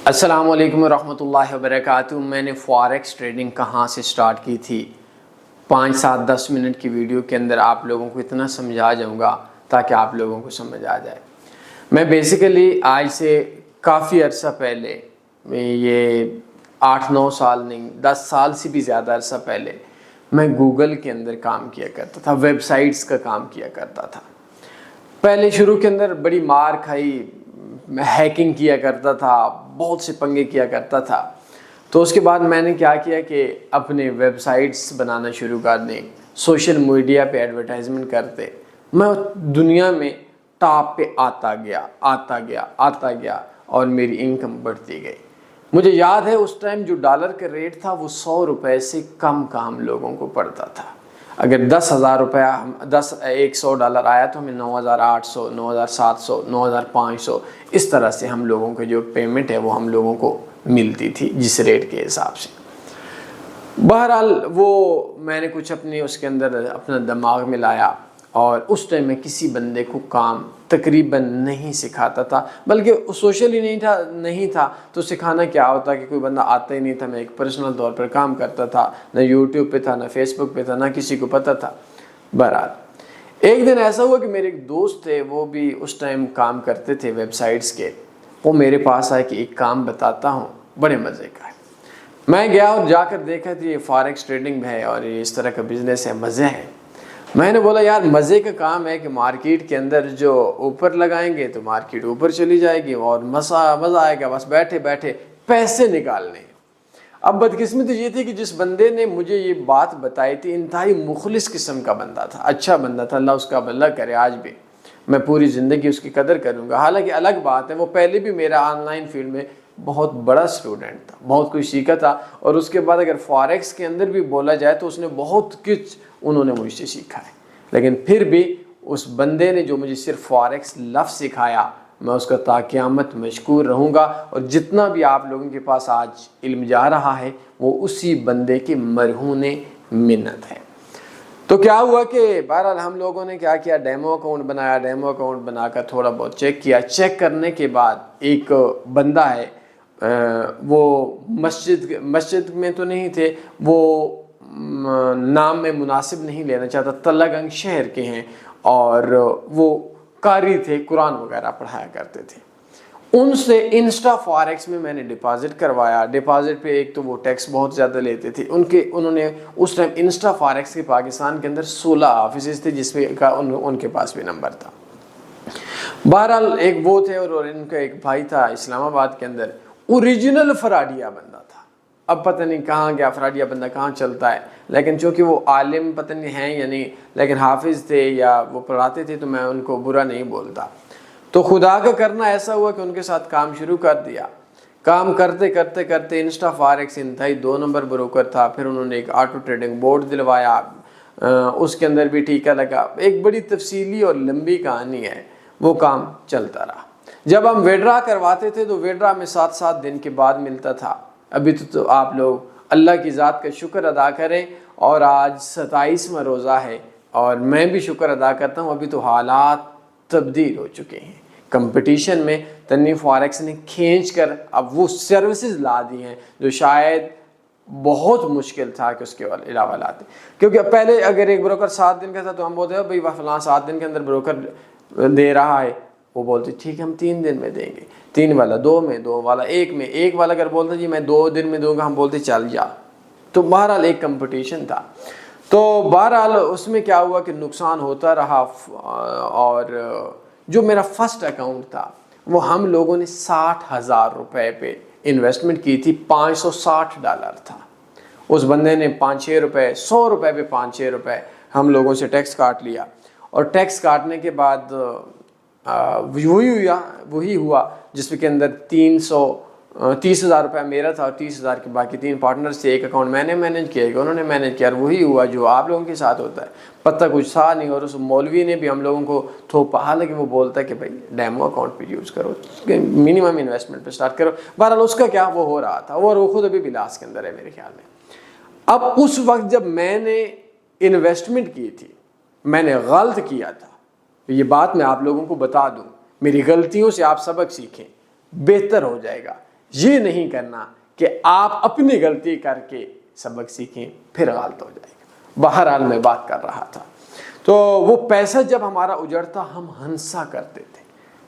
السلام علیکم ورحمۃ اللہ وبرکاتہ۔ میں نے فاریکس ٹریڈنگ کہاں سے سٹارٹ کی تھی، 5 7 10 منٹ کی ویڈیو کے اندر آپ لوگوں کو اتنا سمجھا جاؤں گا تاکہ آپ لوگوں کو سمجھ آ جائے۔ میں بیسیکلی آج سے کافی عرصہ پہلے، یہ 8 9 سال نہیں 10 سال سے بھی زیادہ عرصہ پہلے، میں گوگل کے اندر کام کیا کرتا تھا، ویب سائٹس کا کام کیا کرتا تھا۔ پہلے شروع کے اندر بڑی مار کھائی، ہیکنگ کیا کرتا تھا، بہت سے پنگے کیا کرتا تھا۔ تو اس کے بعد میں نے کیا کیا کہ اپنے ویب سائٹس بنانا شروع کر دیں، سوشل میڈیا پہ ایڈورٹائزمنٹ کرتے، میں دنیا میں ٹاپ پہ آتا گیا اور میری انکم بڑھتی گئی۔ مجھے یاد ہے اس ٹائم جو ڈالر کا ریٹ تھا وہ 100 روپے سے کم کا ہم لوگوں کو پڑتا تھا۔ اگر 10,000 روپیہ $100 آیا تو ہمیں 9,800 9,700 9,500 اس طرح سے ہم لوگوں کو جو پیمنٹ ہے وہ ہم لوگوں کو ملتی تھی جس ریٹ کے حساب سے۔ بہرحال وہ میں نے کچھ اس کے اندر اپنا دماغ میں لایا، اور اس ٹائم میں کسی بندے کو کام تقریباً نہیں سکھاتا تھا، بلکہ سوشل ہی نہیں تھا تو سکھانا کیا ہوتا کہ کوئی بندہ آتا ہی نہیں تھا۔ میں ایک پرسنل طور پر کام کرتا تھا، نہ یوٹیوب پہ تھا، نہ فیس بک پہ تھا، نہ کسی کو پتہ تھا۔ بہرحال ایک دن ایسا ہوا کہ میرے ایک دوست تھے، وہ بھی اس ٹائم کام کرتے تھے ویب سائٹس کے، وہ میرے پاس آئے کہ ایک کام بتاتا ہوں، بڑے مزے کا ہے۔ میں گیا اور جا کر دیکھا کہ یہ فاریکس ٹریڈنگ ہے اور یہ اس طرح کا بزنس ہے، مزے ہے۔ میں نے بولا یار مزے کا کام ہے کہ مارکیٹ کے اندر جو اوپر لگائیں گے تو مارکیٹ اوپر چلی جائے گی اور مزہ آئے گا، بس بیٹھے بیٹھے پیسے نکالنے۔ اب بدقسمتی یہ تھی کہ جس بندے نے مجھے یہ بات بتائی تھی انتہائی مخلص قسم کا بندہ تھا، اچھا بندہ تھا، اللہ اس کا بھلا کرے، آج بھی میں پوری زندگی اس کی قدر کروں گا۔ حالانکہ الگ بات ہے وہ پہلے بھی میرا آن لائن فیلڈ میں بہت بڑا سٹوڈنٹ تھا، بہت کچھ سیکھا تھا، اور اس کے بعد اگر فاریکس کے اندر بھی بولا جائے تو اس نے بہت کچھ انہوں نے مجھ سے سیکھا ہے۔ لیکن پھر بھی اس بندے نے جو مجھے صرف فاریکس لفظ سکھایا، میں اس کا تا قیامت مشکور رہوں گا، اور جتنا بھی آپ لوگوں کے پاس آج علم جا رہا ہے وہ اسی بندے کی مرہون منت ہے۔ تو کیا ہوا کہ بہرحال ہم لوگوں نے کیا کیا، ڈیمو اکاؤنٹ بنایا، ڈیمو اکاؤنٹ بنا کر تھوڑا بہت چیک کیا۔ چیک کرنے کے بعد ایک بندہ ہے، وہ مسجد میں تو نہیں تھے، وہ نام میں مناسب نہیں لینا چاہتا، تلہ گنگ شہر کے ہیں، اور وہ قاری تھے، قرآن وغیرہ پڑھایا کرتے تھے۔ ان سے انسٹا فاریکس میں نے ڈپازٹ کروایا۔ ڈپازٹ پہ ایک تو وہ ٹیکس بہت زیادہ لیتے تھے، انہوں نے اس ٹائم انسٹا فاریکس کے پاکستان کے اندر 16 آفیسز تھے جس میں ان کے پاس بھی نمبر تھا۔ بہرحال ایک وہ تھے، اور ان کا ایک بھائی تھا اسلام آباد کے اندر، اوریجنل فراڈیا بندہ تھا۔ اب پتہ نہیں کہاں گیا فراڈیا بندہ، کہاں چلتا ہے، لیکن چونکہ وہ عالم پتہ نہیں ہیں یا نہیں، لیکن حافظ تھے یا وہ پڑھاتے تھے تو میں ان کو برا نہیں بولتا۔ تو خدا کا کرنا ایسا ہوا کہ ان کے ساتھ کام شروع کر دیا۔ کام کرتے کرتے کرتے انسٹا فاریکس انتہائی 2 نمبر بروکر تھا، پھر انہوں نے ایک آٹو ٹریڈنگ بورڈ دلوایا، اس کے اندر بھی ٹھیکہ لگا۔ ایک بڑی تفصیلی اور لمبی کہانی ہے، وہ کام چلتا رہا۔ جب ہم ویڈرا کرواتے تھے تو ویڈرا میں 7 دن کے بعد ملتا تھا۔ ابھی تو آپ لوگ اللہ کی ذات کا شکر ادا کریں، اور آج 27واں روزہ ہے، اور میں بھی شکر ادا کرتا ہوں، ابھی تو حالات تبدیل ہو چکے ہیں۔ کمپٹیشن میں تنویر فاریکس نے کھینچ کر اب وہ سروسز لا دی ہیں جو شاید بہت مشکل تھا کہ اس کے علاوہ لاتے، کیونکہ پہلے اگر ایک بروکر 7 دن کا تھا تو ہم بولتے ہیں بھائی فلاں 7 دن کے اندر بروکر دے رہا ہے، وہ بولتے ٹھیک ہے ہم 3 دن میں دیں گے، 3 والا 2 میں، 2 والا 1 میں، 1 والا اگر بولتا جی میں 2 دن میں دوں گا، ہم بولتے چل جا۔ تو بہرحال ایک کمپٹیشن تھا۔ تو بہرحال اس میں کیا ہوا کہ نقصان ہوتا رہا، اور جو میرا فرسٹ اکاؤنٹ تھا وہ ہم لوگوں نے 60,000 روپے پہ انویسٹمنٹ کی تھی، $560 تھا۔ اس بندے نے 5-6 روپے، 100 روپے پہ 5-6 روپے ہم لوگوں سے ٹیکس کاٹ لیا، اور ٹیکس کاٹنے کے بعد وہی ہوا جس کے اندر 30,000 روپے میرا تھا، اور 30,000 کے باقی 3 پارٹنرز تھے۔ ایک اکاؤنٹ میں نے مینیج کیا، انہوں نے مینیج کیا، اور وہی ہوا جو آپ لوگوں کے ساتھ ہوتا ہے، پتہ کچھ تھا نہیں۔ اور اس مولوی نے بھی ہم لوگوں کو تھوپا، حالانکہ وہ بولتا ہے کہ بھائی ڈیمو اکاؤنٹ پہ یوز کرو، منیمم انویسٹمنٹ پہ سٹارٹ کرو۔ بہرحال اس کا کیا وہ ہو رہا تھا، اور وہ خود ابھی بھی لاس کے اندر ہے میرے خیال میں۔ اب اس وقت جب میں نے انویسٹمنٹ کی تھی، میں نے غلط کیا تھا، یہ بات میں آپ لوگوں کو بتا دوں، میری غلطیوں سے آپ سبق سیکھیں، بہتر ہو جائے گا۔ یہ نہیں کرنا کہ آپ اپنی غلطی کر کے سبق سیکھیں پھر غلط ہو جائے گا۔ بہرحال میں بات کر رہا تھا، تو وہ پیسہ جب ہمارا اجڑتا ہم ہنسا کرتے تھے،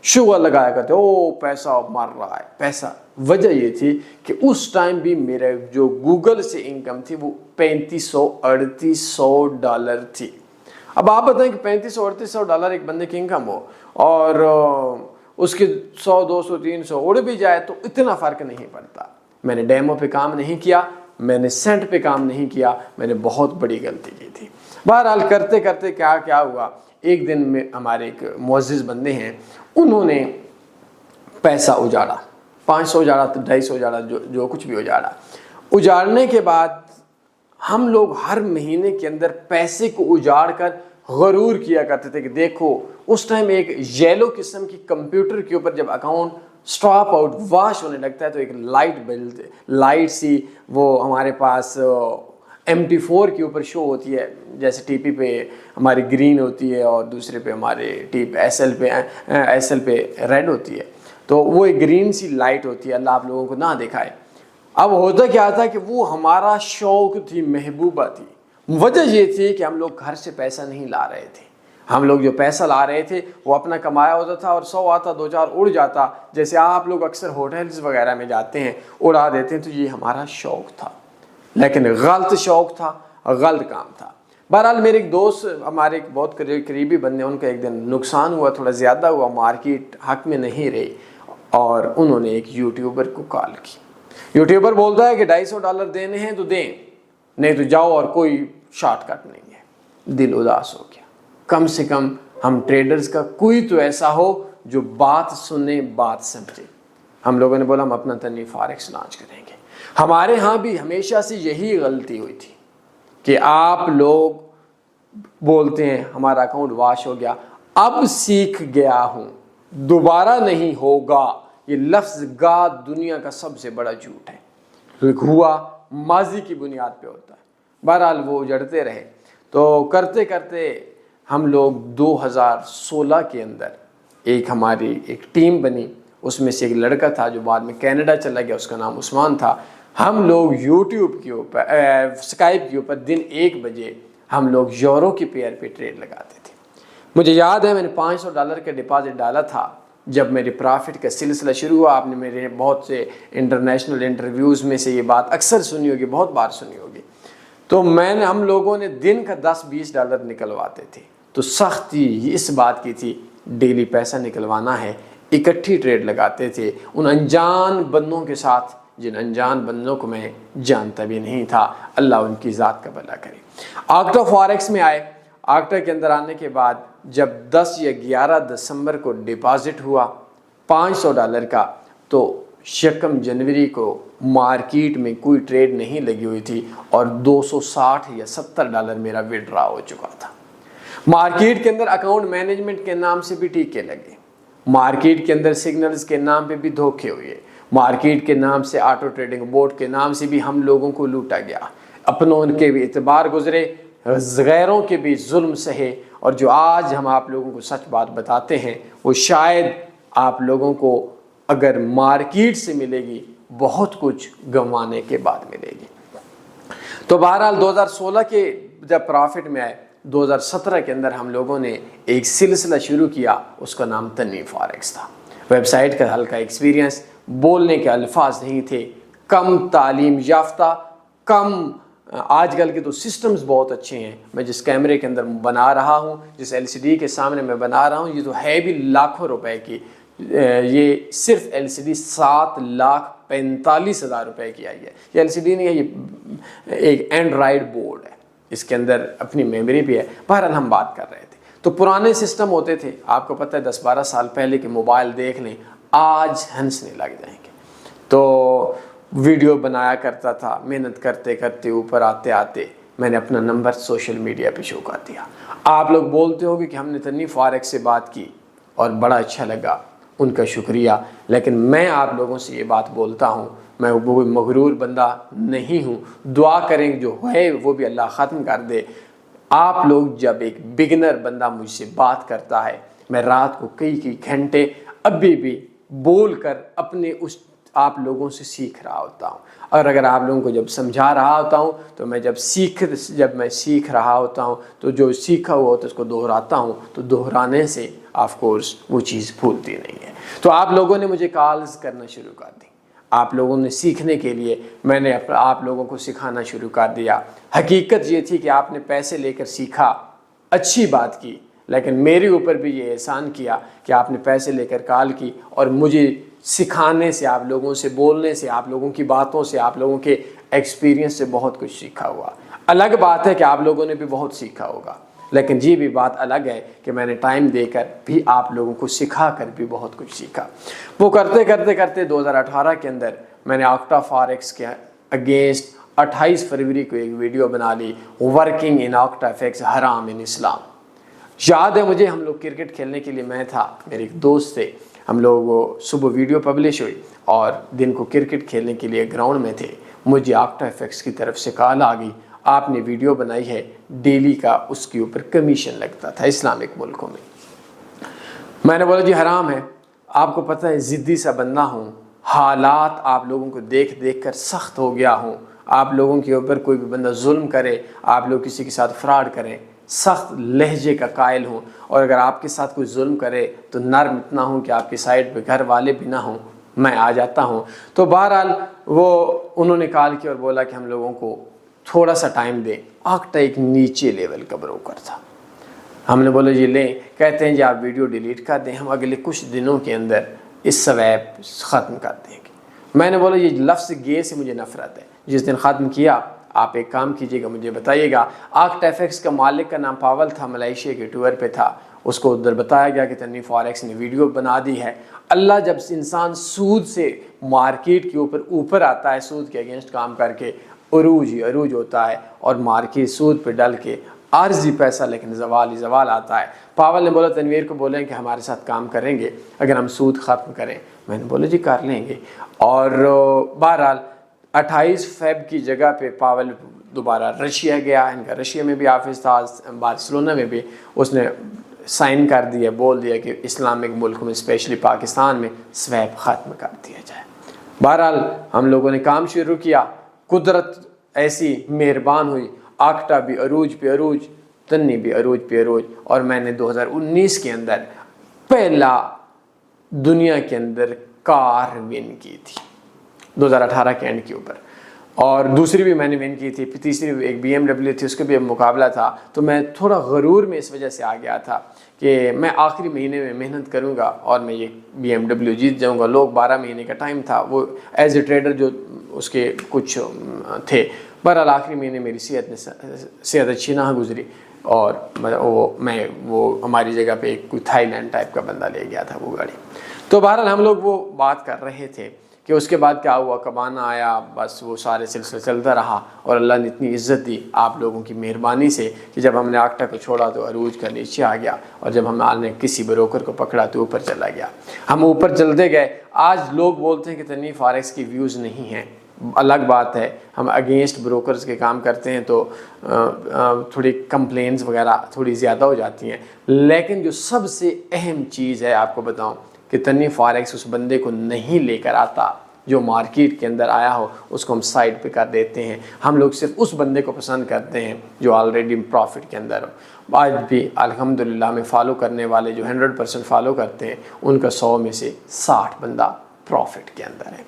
شغل لگایا کرتے، او پیسہ مر رہا ہے پیسہ۔ وجہ یہ تھی کہ اس ٹائم بھی میرے جو گوگل سے انکم تھی وہ $3500-3800 تھی۔ اب آپ بتائیں کہ $3500-3800 ایک بندے کی انکم ہو اور اس کے 100 200 300 اڑ بھی جائے تو اتنا فرق نہیں پڑتا۔ میں نے ڈیمو پہ کام نہیں کیا، میں نے سینٹ پہ کام نہیں کیا، میں نے بہت بڑی غلطی کی تھی۔ بہرحال کرتے کرتے کیا ہوا، ایک دن میں ہمارے ایک معزز بندے ہیں، انہوں نے پیسہ اجاڑا، 500 اجاڑا، 250 اجاڑا، جو کچھ بھی اجاڑنے کے بعد ہم لوگ ہر مہینے کے اندر پیسے کو اجاڑ کر غرور کیا کرتے تھے کہ دیکھو، اس ٹائم ایک یلو قسم کی کمپیوٹر کے اوپر جب اکاؤنٹ سٹاپ آؤٹ واش ہونے لگتا ہے تو ایک لائٹ سی وہ ہمارے پاس MT4 کے اوپر شو ہوتی ہے، جیسے ٹی پی پہ ہماری گرین ہوتی ہے اور دوسرے پہ ہمارے ایس ایل پہ ریڈ ہوتی ہے، تو وہ ایک گرین سی لائٹ ہوتی ہے، اللہ آپ لوگوں کو نہ دکھائے۔ اب ہوتا کیا تھا کہ وہ ہمارا شوق تھی، محبوبہ تھی۔ وجہ یہ تھی کہ ہم لوگ گھر سے پیسہ نہیں لا رہے تھے، ہم لوگ جو پیسہ لا رہے تھے وہ اپنا کمایا ہوتا تھا اور 100 آتا 2-4 اڑ جاتا، جیسے آپ لوگ اکثر ہوٹلز وغیرہ میں جاتے ہیں اڑا دیتے ہیں، تو یہ ہمارا شوق تھا، لیکن غلط شوق تھا، غلط کام تھا۔ بہرحال میرے ایک دوست، ہمارے ایک بہت قریبی بندے، ان کا ایک دن نقصان ہوا، تھوڑا زیادہ ہوا، مارکیٹ حق میں نہیں رہی، اور انہوں نے ایک یوٹیوبر کو کال کی۔ یوٹیوبر بولتا ہے کہ $250 دینے ہیں تو دیں، نہیں تو جاؤ، اور کوئی شارٹ کٹ نہیں ہے۔ دل اداس ہو گیا، کم سے کم ہم ٹریڈرز کا کوئی تو ایسا ہو جو بات سنے، بات سمجھے۔ ہم لوگوں نے بولا ہم اپنا تنویر فاریکس لانچ کریں گے۔ ہمارے ہاں بھی ہمیشہ سے یہی غلطی ہوئی تھی کہ آپ لوگ بولتے ہیں ہمارا اکاؤنٹ واش ہو گیا، اب سیکھ گیا ہوں، دوبارہ نہیں ہوگا۔ یہ لفظ گا دنیا کا سب سے بڑا جھوٹ ہے، ہوا ماضی کی بنیاد پہ ہوتا ہے۔ بہرحال وہ اجڑتے رہے، تو کرتے کرتے ہم لوگ 2016 کے اندر ہماری ایک ٹیم بنی، اس میں سے ایک لڑکا تھا جو بعد میں کینیڈا چلا گیا، اس کا نام عثمان تھا۔ ہم لوگ یوٹیوب کے اوپر، اسکائپ کے اوپر دن 1 بجے ہم لوگ یورو کی پیئر پہ ٹریڈ لگاتے تھے۔ مجھے یاد ہے میں نے $500 کا ڈپازٹ ڈالا تھا جب میرے پرافٹ کا سلسلہ شروع ہوا۔ آپ نے میرے بہت سے انٹرنیشنل انٹرویوز میں سے یہ بات اکثر سنی ہوگی، بہت بار سنی ہوگی۔ تو ہم لوگوں نے دن کا $10-20 نکلواتے تھے، تو سختی اس بات کی تھی ڈیلی پیسہ نکلوانا ہے، اکٹھی ٹریڈ لگاتے تھے ان انجان بندوں کے ساتھ جن انجان بندوں کو میں جانتا بھی نہیں تھا۔ اللہ ان کی ذات کا بھلا کرے۔ آکٹا فاریکس میں آئے، آکٹا کے اندر آنے کے بعد جب 10 یا 11 دسمبر کو ڈپازٹ ہوا $500 کا، تو 1 جنوری کو مارکیٹ میں کوئی ٹریڈ نہیں لگی ہوئی تھی اور $260 یا $70 میرا وڈرا ہو چکا تھا۔ مارکیٹ کے اندر اکاؤنٹ مینجمنٹ کے نام سے بھی ٹیکے لگے، مارکیٹ کے اندر سگنلز کے نام پہ بھی دھوکے ہوئے، مارکیٹ کے نام سے، آٹو ٹریڈنگ بورڈ کے نام سے بھی ہم لوگوں کو لوٹا گیا، اپنوں کے بھی اعتبار گزرے، غیروں کے بھی ظلم سہے، اور جو آج ہم آپ لوگوں کو سچ بات بتاتے ہیں وہ شاید آپ لوگوں کو اگر مارکیٹ سے ملے گی بہت کچھ گنوانے کے بعد ملے گی۔ تو بہرحال 2016 کے جب پرافٹ میں آئے، 2017 کے اندر ہم لوگوں نے ایک سلسلہ شروع کیا، اس کا نام تنویر فاریکس تھا۔ ویب سائٹ کا ہلکا ایکسپیرینس، بولنے کے الفاظ نہیں تھے، کم تعلیم یافتہ، کم، آج کل کے تو سسٹمز بہت اچھے ہیں۔ میں جس کیمرے کے اندر بنا رہا ہوں، جس LCD کے سامنے میں بنا رہا ہوں، یہ تو ہے بھی لاکھوں روپے کی، یہ صرف LCD 7,45,000 کی آئی ہے۔ یہ LCD نہیں ہے، یہ ایک اینڈرائڈ بورڈ ہے، اس کے اندر اپنی میموری بھی ہے۔ بہرحال ہم بات کر رہے تھے، تو پرانے سسٹم ہوتے تھے، آپ کو پتہ ہے 10-12 سال پہلے کے موبائل دیکھ لیں، آج ہنسنے لگ جائیں گے۔ تو ویڈیو بنایا کرتا تھا، محنت کرتے کرتے اوپر آتے آتے میں نے اپنا نمبر سوشل میڈیا پہ شو کر دیا۔ آپ لوگ بولتے ہوگے کہ ہم نے تنویر فاریکس سے بات کی اور بڑا اچھا لگا، ان کا شکریہ، لیکن میں آپ لوگوں سے یہ بات بولتا ہوں، میں وہ مغرور بندہ نہیں ہوں۔ دعا کریں جو ہے وہ بھی اللہ ختم کر دے۔ آپ لوگ جب ایک بگنر بندہ مجھ سے بات کرتا ہے، میں رات کو کئی گھنٹے ابھی بھی بول کر اپنے اس آپ لوگوں سے سیکھ رہا ہوتا ہوں، اور اگر آپ لوگوں کو جب سمجھا رہا ہوتا ہوں تو میں جب میں سیکھ رہا ہوتا ہوں تو جو سیکھا ہوا ہوتا ہے اس کو دہراتا ہوں، تو دہرانے سے آف کورس وہ چیز بھولتی نہیں ہے۔ تو آپ لوگوں نے مجھے کالز کرنا شروع کر دی، آپ لوگوں نے سیکھنے کے لیے میں نے آپ لوگوں کو سکھانا شروع کر دیا۔ حقیقت یہ تھی کہ آپ نے پیسے لے کر سیکھا، اچھی بات کی، لیکن میرے اوپر بھی یہ احسان کیا کہ آپ نے پیسے لے کر کال کی، اور مجھے سکھانے سے، آپ لوگوں سے بولنے سے، آپ لوگوں کی باتوں سے، آپ لوگوں کے ایکسپیرینس سے بہت کچھ سیکھا ہوا۔ الگ بات ہے کہ آپ لوگوں نے بھی بہت سیکھا ہوگا، لیکن یہ بھی بات الگ ہے کہ میں نے ٹائم دے کر بھی آپ لوگوں کو سکھا کر بھی بہت کچھ سیکھا۔ وہ کرتے 2018 کے اندر میں نے آکٹا فاریکس کے اگینسٹ 28 فروری کو ایک ویڈیو بنا لی، ورکنگ ان آکٹا ایف ایکس حرام ان اسلام۔ یاد ہے مجھے، ہم لوگ کرکٹ کھیلنے کے لیے، میں تھا، میرے ایک دوست تھے، ہم لوگ صبح ویڈیو پبلش ہوئی اور دن کو کرکٹ کھیلنے کے لیے گراؤنڈ میں تھے، مجھے آکٹا ایف ایکس کی طرف سے کال آ گئی، آپ نے ویڈیو بنائی ہے، ڈیلی کا اس کے اوپر کمیشن لگتا تھا اسلامک ملکوں میں۔ میں نے بولا جی حرام ہے، آپ کو پتہ ہے ضدی سا بندہ ہوں، حالات آپ لوگوں کو دیکھ دیکھ کر سخت ہو گیا ہوں، آپ لوگوں کے اوپر کوئی بھی بندہ ظلم کرے، آپ لوگ کسی کے ساتھ فراڈ کریں، سخت لہجے کا قائل ہوں، اور اگر آپ کے ساتھ کوئی ظلم کرے تو نرم اتنا ہوں کہ آپ کی سائڈ پہ گھر والے بھی نہ ہوں، میں آ جاتا ہوں۔ تو بہرحال انہوں نے کال کیا اور بولا کہ ہم لوگوں کو تھوڑا سا ٹائم دیں۔ آکٹا ایک نیچے لیول کا بروکر تھا، ہم نے بولا جی لیں، کہتے ہیں جی آپ ویڈیو ڈیلیٹ کر دیں، ہم اگلے کچھ دنوں کے اندر اس سویپ ختم کر دیں گے۔ میں نے بولا یہ لفظ گے سے مجھے نفرت ہے، جس دن ختم کیا آپ ایک کام کیجئے گا، مجھے بتائیے گا۔ آکٹا ایف ایکس کا مالک کا نام پاول تھا، ملائیشیا کے ٹور پہ تھا، اس کو ادھر بتایا گیا کہ تنویر فاریکس نے ویڈیو بنا دی ہے۔ اللہ جب انسان سود سے مارکیٹ کے اوپر آتا ہے، سود کے اگینسٹ کام کر کے، عروج ہی عروج ہوتا ہے، اور مارکیٹ سود پہ ڈل کے عارضی پیسہ لیکن زوال ہی زوال آتا ہے۔ پاول نے بولا تنویر کو بولیں کہ ہمارے ساتھ کام کریں گے اگر ہم سود ختم کریں۔ میں نے بولا جی کر لیں گے، اور بہرحال 28 فیب کی جگہ پہ پاول دوبارہ رشیا گیا، ان کا رشیا میں بھی آفس تھا، بارسلونا میں بھی، اس نے سائن کر دیا، بول دیا کہ اسلامک ملک میں اسپیشلی پاکستان میں سویپ ختم کر دیا جائے۔ بہرحال ہم لوگوں نے کام شروع کیا، قدرت ایسی مہربان ہوئی، آکٹا بھی عروج پہ عروج، تنی بھی عروج پہ عروج، اور میں نے 2019 کے اندر پہلا دنیا کے اندر کار ون کی تھی 2018 کے اینڈ کے اوپر، اور دوسری بھی میں نے ون کی تھی، پھر تیسری بھی ایک BMW تھی، اس کا بھی مقابلہ تھا۔ تو میں تھوڑا غرور میں اس وجہ سے آ گیا تھا کہ میں آخری مہینے میں محنت کروں گا اور میں یہ BMW جیت جاؤں گا۔ لوگ 12 مہینے کا ٹائم تھا، وہ ایز اے ٹریڈر جو اس کے کچھ تھے، بہرحال آخری مہینے میری صحت اچھی نہ گزری، اور وہ ہماری جگہ پہ کوئی تھائی لینڈ ٹائپ کا بندہ لے گیا تھا وہ گاڑی۔ تو بہرحال ہم لوگ وہ بات کر رہے تھے کہ اس کے بعد کیا ہوا، کبانا آیا، بس وہ سارے سلسلہ چلتا رہا، اور اللہ نے اتنی عزت دی آپ لوگوں کی مہربانی سے کہ جب ہم نے آکٹا کو چھوڑا تو عروج کا نیچے آ گیا، اور جب ہم نے کسی بروکر کو پکڑا تو اوپر چلا گیا۔ ہم اوپر چلتے گئے، آج لوگ بولتے ہیں کہ تنویر فاریکس کی ویوز نہیں ہیں، الگ بات ہے، ہم اگینسٹ بروکرز کے کام کرتے ہیں تو تھوڑی کمپلینز وغیرہ تھوڑی زیادہ ہو جاتی ہیں، لیکن جو سب سے اہم چیز ہے آپ کو بتاؤں کہ تنویر فاریکس اس بندے کو نہیں لے کر آتا جو مارکیٹ کے اندر آیا ہو، اس کو ہم سائڈ پہ کر دیتے ہیں۔ ہم لوگ صرف اس بندے کو پسند کرتے ہیں جو آلریڈی پروفٹ کے اندر ہو۔ آج بھی الحمدللہ میں فالو کرنے والے جو 100% فالو کرتے ہیں، ان کا 100 میں سے 60 بندہ پروفٹ کے اندر ہے۔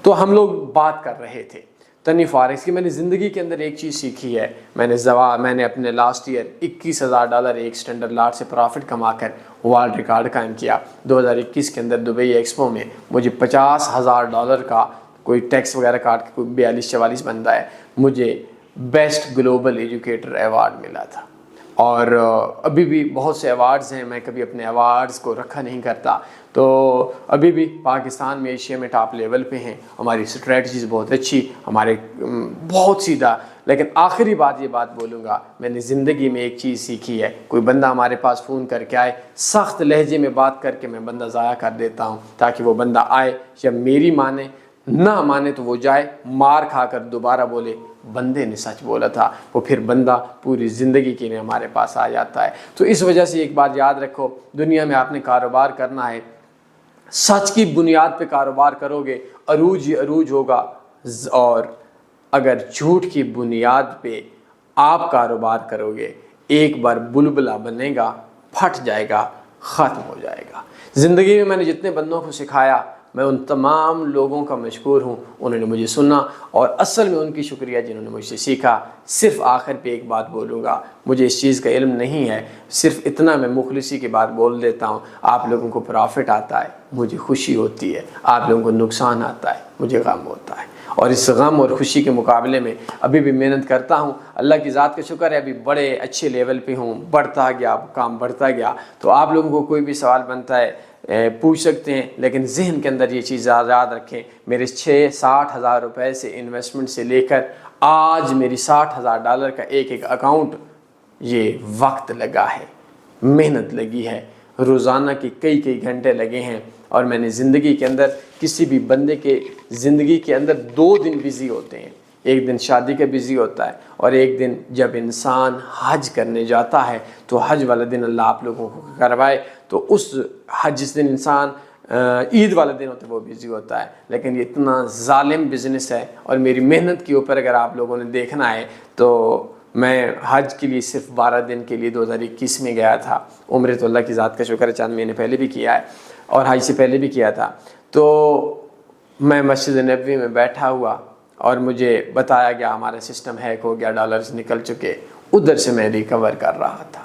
تو ہم لوگ بات کر رہے تھے تنویر فاریکس کی۔ میں نے زندگی کے اندر ایک چیز سیکھی ہے، میں نے اپنے لاسٹ ایئر $21,000 ایک اسٹینڈرڈ لاٹ سے پروفٹ کما کر ورلڈ ریکارڈ قائم کیا۔ 2021 کے اندر دبئی ایکسپو میں مجھے $50,000 کا کوئی ٹیکس وغیرہ کاٹ کے کوئی 42-44 بنتا ہے، مجھے بیسٹ گلوبل ایجوکیٹر ایوارڈ ملا تھا۔ اور ابھی بھی بہت سے ایوارڈز ہیں، میں کبھی اپنے ایوارڈز کو رکھا نہیں کرتا، تو ابھی بھی پاکستان میں ایشیا میں ٹاپ لیول پہ ہیں، ہماری اسٹریٹجیز بہت اچھی، ہمارے بہت سیدھا۔ لیکن آخری بات یہ بات بولوں گا، میں نے زندگی میں ایک چیز سیکھی ہے، کوئی بندہ ہمارے پاس فون کر کے آئے، سخت لہجے میں بات کر کے میں بندہ ضائع کر دیتا ہوں، تاکہ وہ بندہ آئے، جب میری مانے نہ مانے تو وہ جائے، مار کھا کر دوبارہ بولے بندے نے سچ بولا تھا، وہ پھر بندہ پوری زندگی کے لیے ہمارے پاس آ جاتا ہے۔ تو اس وجہ سے ایک بات یاد رکھو، دنیا میں آپ نے کاروبار کرنا ہے، سچ کی بنیاد پہ کاروبار کرو گے عروج ہی عروج ہوگا، اور اگر جھوٹ کی بنیاد پہ آپ کاروبار کرو گے ایک بار بلبلہ بنے گا، پھٹ جائے گا، ختم ہو جائے گا۔ زندگی میں میں نے جتنے بندوں کو سکھایا میں ان تمام لوگوں کا مشکور ہوں، انہوں نے مجھے سنا، اور اصل میں ان کی شکریہ جنہوں نے مجھ سے سیکھا۔ صرف آخر پہ ایک بات بولوں گا، مجھے اس چیز کا علم نہیں ہے، صرف اتنا میں مخلصی کی بات بول دیتا ہوں، آپ لوگوں کو پرافٹ آتا ہے مجھے خوشی ہوتی ہے، آپ لوگوں کو نقصان آتا ہے مجھے غم ہوتا ہے، اور اس غم اور خوشی کے مقابلے میں ابھی بھی محنت کرتا ہوں۔ اللہ کی ذات کا شکر ہے ابھی بڑے اچھے لیول پہ ہوں، بڑھتا گیا، کام بڑھتا گیا۔ تو آپ لوگوں کو کوئی بھی سوال بنتا ہے پوچھ سکتے ہیں، لیکن ذہن کے اندر یہ چیز یاد رکھیں، میرے 60 ہزار روپے سے انویسٹمنٹ سے لے کر آج میری $60,000 کا ایک اکاؤنٹ، یہ وقت لگا ہے، محنت لگی ہے، روزانہ کی کئی گھنٹے لگے ہیں، اور میں نے زندگی کے اندر کسی بھی بندے کے زندگی کے اندر 2 دن بزی ہوتے ہیں، ایک دن شادی کا بزی ہوتا ہے، اور ایک دن جب انسان حج کرنے جاتا ہے تو حج والا دن اللہ آپ لوگوں کو کروائے تو اس حج جس دن انسان عید والا دن ہوتا ہے وہ بزی ہوتا ہے۔ لیکن یہ اتنا ظالم بزنس ہے، اور میری محنت کے اوپر اگر آپ لوگوں نے دیکھنا ہے تو میں حج کے لیے صرف 12 دن کے لیے 2021 میں گیا تھا، عمرے تو اللہ کی ذات کا شکر ہے چند مہینے پہلے بھی کیا ہے، اور حج سے پہلے بھی کیا تھا۔ تو میں مسجد نبوی میں بیٹھا ہوا اور مجھے بتایا گیا ہمارا سسٹم ہیک ہو گیا، ڈالرز نکل چکے، ادھر سے میں ریکور کر رہا تھا،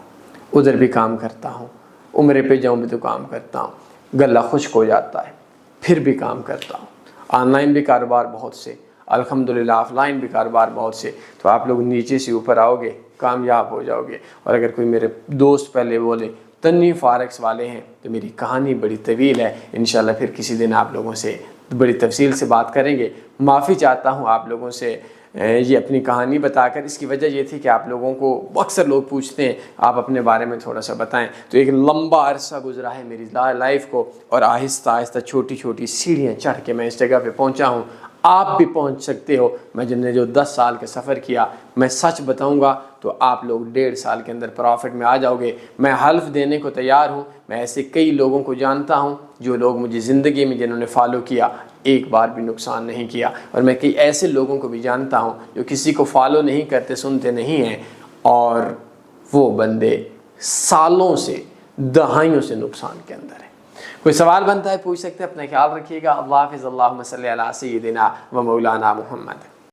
ادھر بھی کام کرتا ہوں، عمرے پہ جاؤں بھی تو کام کرتا ہوں، گلہ خشک ہو جاتا ہے پھر بھی کام کرتا ہوں، آن لائن بھی کاروبار بہت سے، الحمدللہ آف لائن بھی کاروبار بہت سے۔ تو آپ لوگ نیچے سے اوپر آؤ گے کامیاب ہو جاؤ گے۔ اور اگر کوئی میرے دوست پہلے بولے تنوی فارکس والے ہیں تو میری کہانی بڑی طویل ہے، انشاءاللہ پھر کسی دن آپ لوگوں سے بڑی تفصیل سے بات کریں گے۔ معافی چاہتا ہوں آپ لوگوں سے یہ اپنی کہانی بتا کر، اس کی وجہ یہ تھی کہ آپ لوگوں کو اکثر لوگ پوچھتے ہیں آپ اپنے بارے میں تھوڑا سا بتائیں، تو ایک لمبا عرصہ گزرا ہے میری لائف کو، اور آہستہ آہستہ چھوٹی سیڑھیاں چڑھ کے میں اس جگہ پہ پہنچا ہوں۔ آپ بھی پہنچ سکتے ہو۔ میں جن نے جو 10 سال کا سفر کیا، میں سچ بتاؤں گا تو آپ لوگ 1.5 سال کے اندر پرافٹ میں آ جاؤ گے۔ میں حلف دینے کو تیار ہوں، میں ایسے کئی لوگوں کو جانتا ہوں جو لوگ مجھے زندگی میں جنہوں نے فالو کیا ایک بار بھی نقصان نہیں کیا، اور میں کئی ایسے لوگوں کو بھی جانتا ہوں جو کسی کو فالو نہیں کرتے، سنتے نہیں ہیں، اور وہ بندے سالوں سے دہائیوں سے نقصان کے اندر ہیں۔ کوئی سوال بنتا ہے پوچھ سکتے ہیں، اپنا خیال رکھیے گا۔ اللہ حافظ۔ اللہم صلی علی سیدنا و مولانا محمد۔